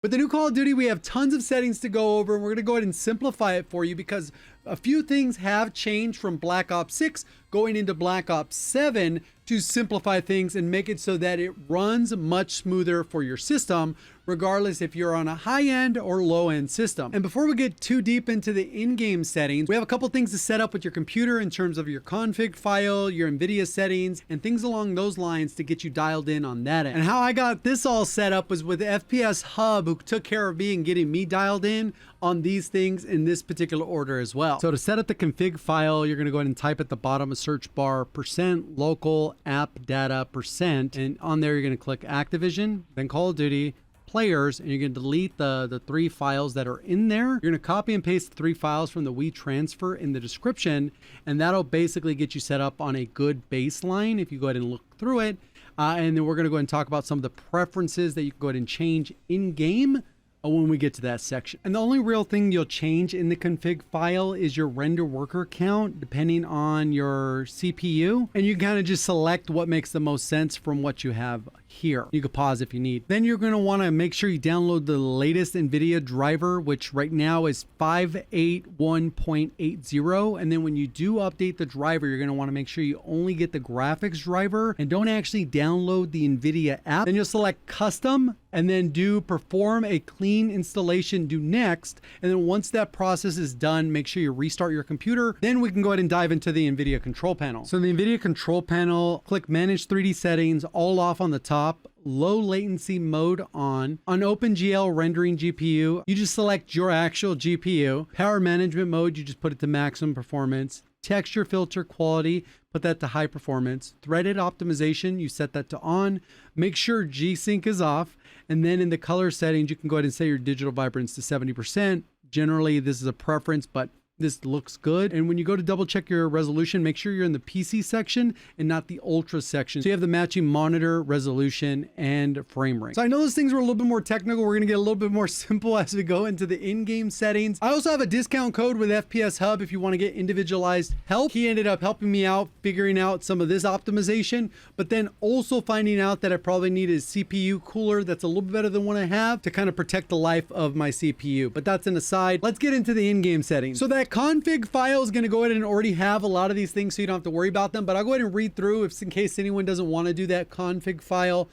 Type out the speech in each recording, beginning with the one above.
With the new Call of Duty, we have tons of settings to go over, and we're going to go ahead and simplify it for you because a few things have changed from Black Ops 6 going into Black Ops 7 to simplify things and make it so that it runs much smoother for your system, regardless if you're on a high-end or low-end system. And before we get too deep into the in-game settings, we have a couple things to set up with your computer in terms of your config file, your Nvidia settings, and things along those lines to get you dialed in on that end. And how I got this all set up was with FPS Hub, who took care of me and getting me dialed in on these things in this particular order as well. So to set up the config file, you're going to go ahead and type at the bottom of search bar %local app data %, and on there you're going to click Activision, then Call of Duty, players, and you're going to delete the 3 files that are in there. You're going to copy and paste the 3 files from the WeTransfer in the description, and that'll basically get you set up on a good baseline if you go ahead and look through it. And then we're going to go ahead and talk about some of the preferences that you can go ahead and change in game when we get to that section. And the only real thing you'll change in the config file is your render worker count depending on your CPU, and you kind of just select what makes the most sense from what you have here. You can pause if you need. Then you're going to want to make sure you download the latest Nvidia driver, which right now is 581.80, and then when you do update the driver, you're going to want to make sure you only get the graphics driver and don't actually download the Nvidia app. Then you'll select custom and then do perform a clean installation, do next, and then once that process is done, make sure you restart your computer. Then we can go ahead and dive into the Nvidia control panel. So in the Nvidia control panel, click manage 3D settings, all off on the top, low latency mode on OpenGL rendering GPU, you just select your actual GPU. Power management mode, you just put it to maximum performance. Texture filter quality, put that to high performance. Threaded optimization, you set that to on. Make sure G-Sync is off. And then in the color settings, you can go ahead and set your digital vibrance to 70%. Generally, this is a preference, but this looks good. And when you go to double check your resolution, make sure you're in the PC section and not the ultra section. So you have the matching monitor, resolution, and frame rate. So I know those things were a little bit more technical. We're gonna get a little bit more simple as we go into the in-game settings. I also have a discount code with FPS Hub if you wanna get individualized help. He ended up helping me out, figuring out some of this optimization, but then also finding out that I probably need a CPU cooler that's a little bit better than what I have to kind of protect the life of my CPU. But that's an aside. Let's get into the in-game settings. So that config file is going to go ahead and already have a lot of these things, so you don't have to worry about them, but I'll go ahead and read through if in case anyone doesn't want to do that config file,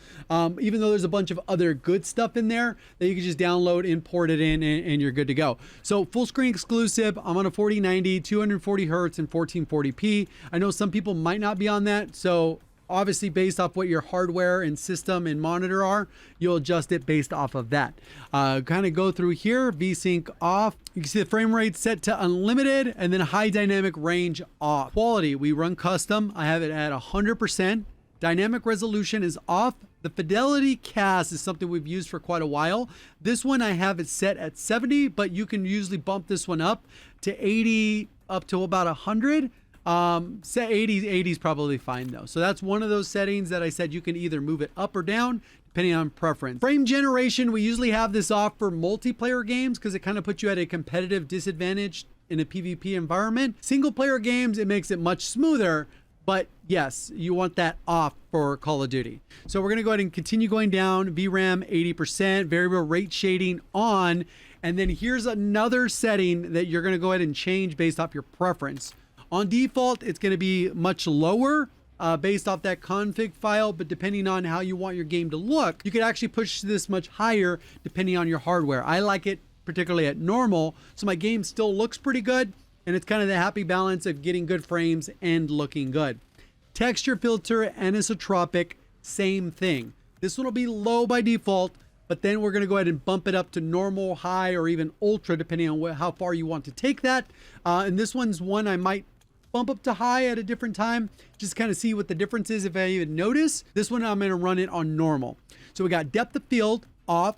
even though there's a bunch of other good stuff in there that you can just download, import it in, and you're good to go. So full screen exclusive, I'm on a 4090, 240 hertz and 1440p. I know some people might not be on that, so obviously based off what your hardware and system and monitor are, you'll adjust it based off of that. Kind of go through here, VSync off. You can see the frame rate set to unlimited and then high dynamic range off. Quality, we run custom. I have it at 100%. Dynamic resolution is off. The fidelity cast is something we've used for quite a while. This one I have it set at 70, but you can usually bump this one up to 80, up to about 100. Set 80 is probably fine though. So that's one of those settings that I said you can either move it up or down depending on preference. Frame generation, we usually have this off for multiplayer games because it kind of puts you at a competitive disadvantage in a PvP environment. Single player games, it makes it much smoother, but yes, you want that off for Call of Duty. So we're gonna go ahead and continue going down. VRAM 80%, variable rate shading on, and then here's another setting that you're gonna go ahead and change based off your preference. On default, it's going to be much lower based off that config file, but depending on how you want your game to look, you could actually push this much higher depending on your hardware. I like it particularly at normal, so my game still looks pretty good, and it's kind of the happy balance of getting good frames and looking good. Texture filter, anisotropic, same thing. This one will be low by default, but then we're going to go ahead and bump it up to normal, high, or even ultra, depending on how far you want to take that. And this one's one I might bump up to high at a different time, just kind of see what the difference is if I even notice. This one I'm going to run it on normal. So we got depth of field off,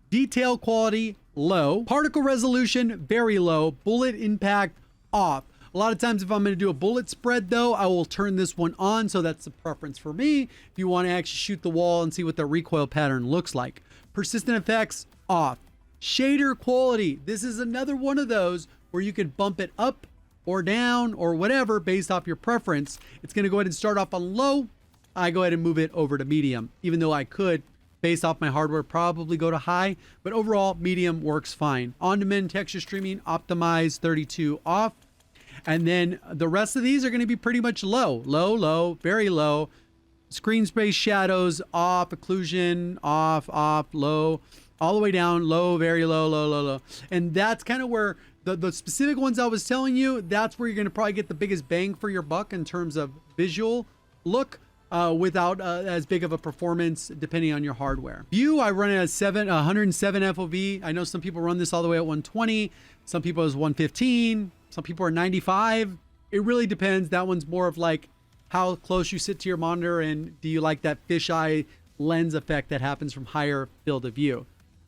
detail quality low, particle resolution very low, bullet impact off. A lot of times if I'm going to do a bullet spread though, I will turn this one on, so that's a preference for me if you want to actually shoot the wall and see what the recoil pattern looks like. Persistent effects off. Shader quality, this is another one of those where you could bump it up or down or whatever based off your preference. It's going to go ahead and start off on low. I go ahead and move it over to medium, even though I could based off my hardware, probably go to high, but overall medium works fine. On-demand texture streaming, optimize 32 off. And then the rest of these are going to be pretty much low, low, low, very low. Screen space shadows off, occlusion off, off, low, all the way down, low, very low, low, low, low. And that's kind of where the specific ones I was telling you, that's where you're going to probably get the biggest bang for your buck in terms of visual look. Without as big of a performance depending on your hardware. View, I run it at 107 FOV. I know some people run this all the way at 120. Some people is 115. Some people are 95. It really depends. That one's more of like how close you sit to your monitor and do you like that fisheye lens effect that happens from higher field of view.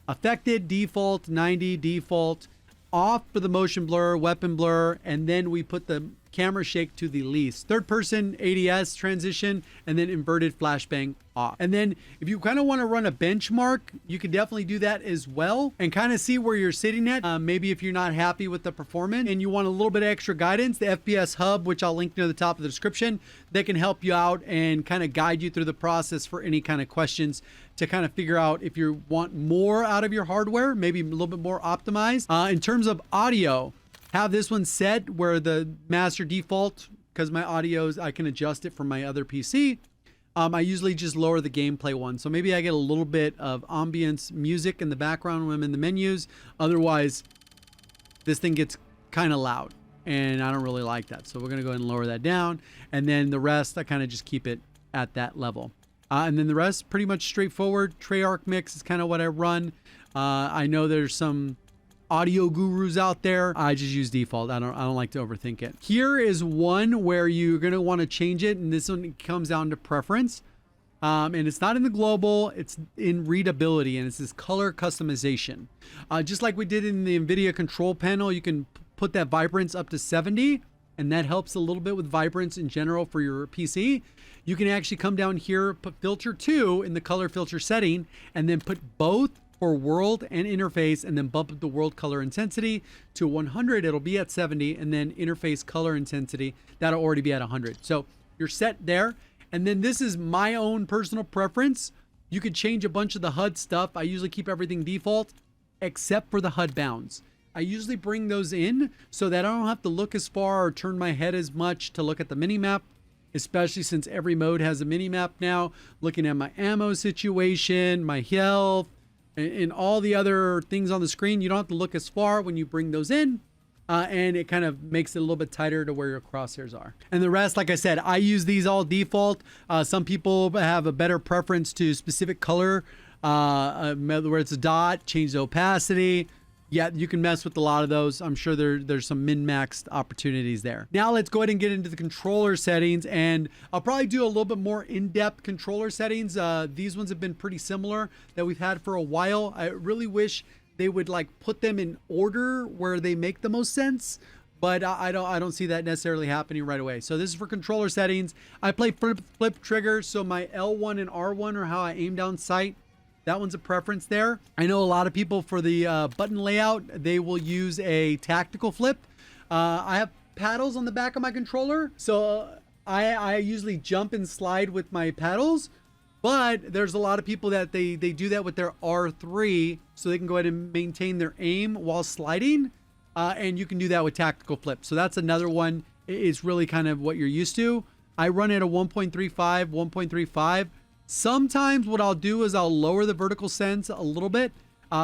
Affected, default, 90, default. Off for the motion blur, weapon blur, and then we put the camera shake to the least. Third person ADS transition, and then inverted flashbang off. And then if you kind of want to run a benchmark, you can definitely do that as well and kind of see where you're sitting at. Maybe if you're not happy with the performance and you want a little bit of extra guidance, the FPS hub, which I'll link near the top of the description, they can help you out and kind of guide you through the process for any kind of questions to kind of figure out if you want more out of your hardware, maybe a little bit more optimized. In terms of audio, have this one set where the master default, because my audios, I can adjust it from my other PC. I usually just lower the gameplay one. So maybe I get a little bit of ambience music in the background when I'm in the menus. Otherwise, this thing gets kind of loud and I don't really like that. So we're going to go ahead and lower that down. And then the rest, I kind of just keep it at that level. And then the rest, pretty much straightforward. Treyarch mix is kind of what I run. I know there's some audio gurus out there. I just use default. I don't like to overthink it. Here is one where you're going to want to change it, and this one comes down to preference. And it's not in the global, it's in readability, and it's this color customization. Just like we did in the Nvidia control panel, you can put that vibrance up to 70, and that helps a little bit with vibrance in general for your PC. You can actually come down here, put filter 2 in the color filter setting, and then put both for world and interface, and then bump up the world color intensity to 100. It'll be at 70, and then interface color intensity, that'll already be at 100. So you're set there. And then this is my own personal preference. You could change a bunch of the HUD stuff. I usually keep everything default except for the HUD bounds. I usually bring those in so that I don't have to look as far or turn my head as much to look at the minimap, especially since every mode has a minimap now. Looking at my ammo situation, my health, and all the other things on the screen, you don't have to look as far when you bring those in. And it kind of makes it a little bit tighter to where your crosshairs are. And the rest, like I said, I use these all default. Some people have a better preference to specific color, where it's a dot, change the opacity. Yeah, you can mess with a lot of those. I'm sure there's some min-maxed opportunities there. Now let's go ahead and get into the controller settings, and I'll probably do a little bit more in-depth controller settings. These ones have been pretty similar that we've had for a while. I really wish they would like put them in order where they make the most sense, but I don't see that necessarily happening right away. So this is for controller settings. I play flip trigger, so my L1 and R1 are how I aim down sight. That one's a preference there. I know a lot of people for the button layout, they will use a tactical flip. I have paddles on the back of my controller, so I usually jump and slide with my paddles. But there's a lot of people that they do that with their R3, so they can go ahead and maintain their aim while sliding. And you can do that with tactical flip. So that's another one. It's really kind of what you're used to. I run at a 1.35, 1.35. Sometimes what I'll do is I'll lower the vertical sense a little bit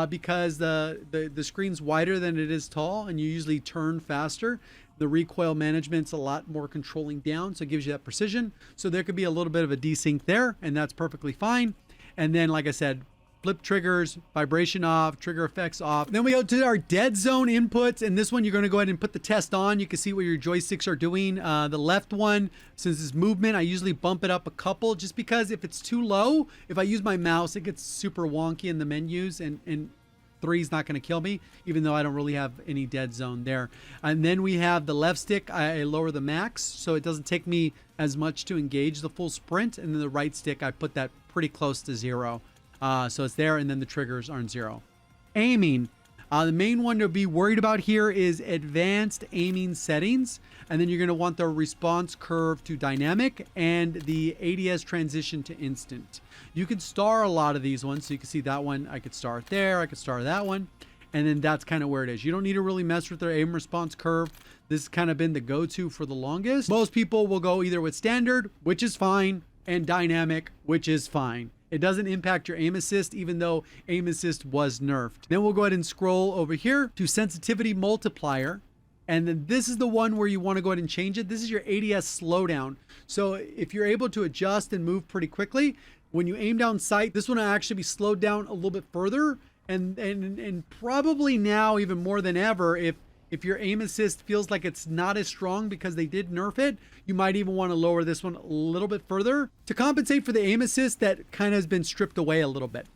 because the screen's wider than it is tall, and you usually turn faster. The recoil management's a lot more controlling down, so it gives you that precision. So there could be a little bit of a desync there, and that's perfectly fine. And then, like I said, flip triggers, vibration off, trigger effects off. Then we go to our dead zone inputs, and this one you're going to go ahead and put the test on. You can see what your joysticks are doing. The left one, since it's movement, I usually bump it up a couple, just because if it's too low, if I use my mouse, it gets super wonky in the menus, and 3 is not going to kill me, even though I don't really have any dead zone there. And then we have the left stick. I lower the max, so it doesn't take me as much to engage the full sprint. And then the right stick, I put that pretty close to 0. So it's there, and then the triggers aren't 0. Aiming. The main one to be worried about here is advanced aiming settings. And then you're going to want the response curve to dynamic and the ADS transition to instant. You can star a lot of these ones. So you can see that one. I could star it there. I could star that one. And then that's kind of where it is. You don't need to really mess with their aim response curve. This has kind of been the go-to for the longest. Most people will go either with standard, which is fine, and dynamic, which is fine. It doesn't impact your aim assist, even though aim assist was nerfed. Then we'll go ahead and scroll over here to sensitivity multiplier. And then this is the one where you want to go ahead and change it. This is your ADS slowdown. So if you're able to adjust and move pretty quickly, when you aim down sight, this one will actually be slowed down a little bit further. And probably now even more than ever, if your aim assist feels like it's not as strong because they did nerf it, you might even want to lower this one a little bit further to compensate for the aim assist that kind of has been stripped away a little bit.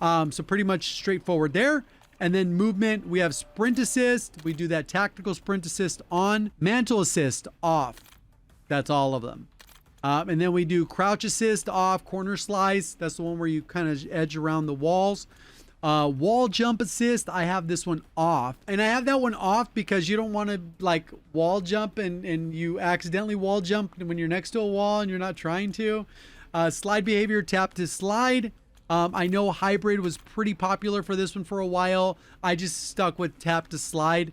So pretty much straightforward there. And then movement, we have sprint assist. We do that tactical sprint assist on, mantle assist off. That's all of them. And then we do crouch assist off, corner slice. That's the one where you kind of edge around the walls. Wall jump assist, I have this one off. And I have that one off because you don't want to like wall jump and you accidentally wall jump when you're next to a wall and you're not trying to. Slide behavior, tap to slide. I know hybrid was pretty popular for this one for a while. I just stuck with tap to slide.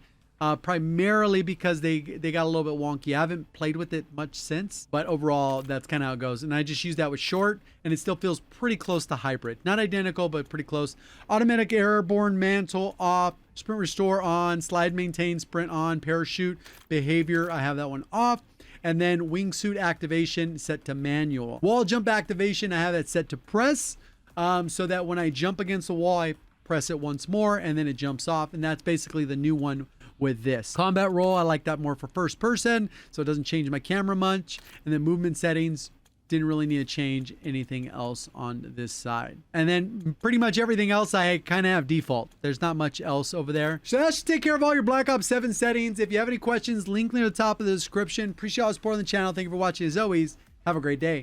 Primarily because they got a little bit wonky. I haven't played with it much since, but overall that's kind of how it goes. And I just use that with short, and it still feels pretty close to hybrid. Not identical, but pretty close. Automatic airborne mantle off, sprint restore on, slide maintain, sprint on, parachute behavior, I have that one off. And then wingsuit activation set to manual. Wall jump activation, I have that set to press, so that when I jump against the wall, I press it once more and then it jumps off. And that's basically the new one with this. Combat roll, I like that more for first person, so it doesn't change my camera much. And then movement settings, didn't really need to change anything else on this side. And then pretty much everything else I kind of have default. There's not much else over there. So that should take care of all your Black Ops 7 settings. If you have any questions, link near the top of the description. Appreciate all the support on the channel. Thank you for watching. As always, have a great day.